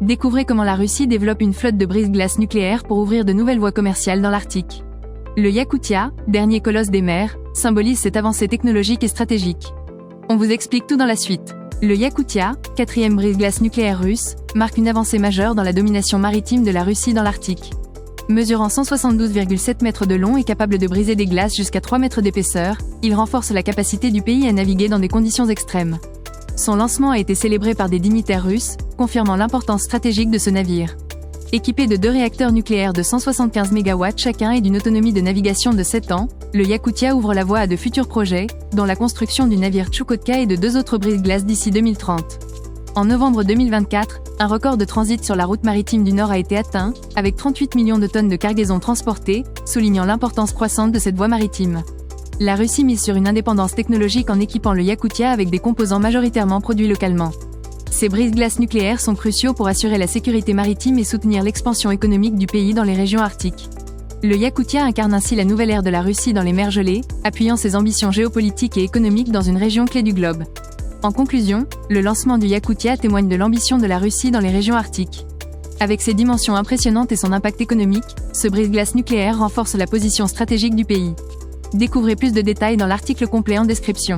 Découvrez comment la Russie développe une flotte de brise-glace nucléaires pour ouvrir de nouvelles voies commerciales dans l'Arctique. Le Yakutia, dernier colosse des mers, symbolise cette avancée technologique et stratégique. On vous explique tout dans la suite. Le Yakutia, quatrième brise-glace nucléaire russe, marque une avancée majeure dans la domination maritime de la Russie dans l'Arctique. Mesurant 172,7 mètres de long et capable de briser des glaces jusqu'à 3 mètres d'épaisseur, il renforce la capacité du pays à naviguer dans des conditions extrêmes. Son lancement a été célébré par des dignitaires russes, confirmant l'importance stratégique de ce navire. Équipé de 2 réacteurs nucléaires de 175 MW chacun et d'une autonomie de navigation de 7 ans, le Yakutia ouvre la voie à de futurs projets, dont la construction du navire Tchoukotka et de 2 autres brise-glaces d'ici 2030. En novembre 2024, un record de transit sur la route maritime du Nord a été atteint, avec 38 millions de tonnes de cargaisons transportées, soulignant l'importance croissante de cette voie maritime. La Russie mise sur une indépendance technologique en équipant le Yakutia avec des composants majoritairement produits localement. Ces brise-glaces nucléaires sont cruciaux pour assurer la sécurité maritime et soutenir l'expansion économique du pays dans les régions arctiques. Le Yakutia incarne ainsi la nouvelle ère de la Russie dans les mers gelées, appuyant ses ambitions géopolitiques et économiques dans une région clé du globe. En conclusion, le lancement du Yakutia témoigne de l'ambition de la Russie dans les régions arctiques. Avec ses dimensions impressionnantes et son impact économique, ce brise-glace nucléaire renforce la position stratégique du pays. Découvrez plus de détails dans l'article complet en description.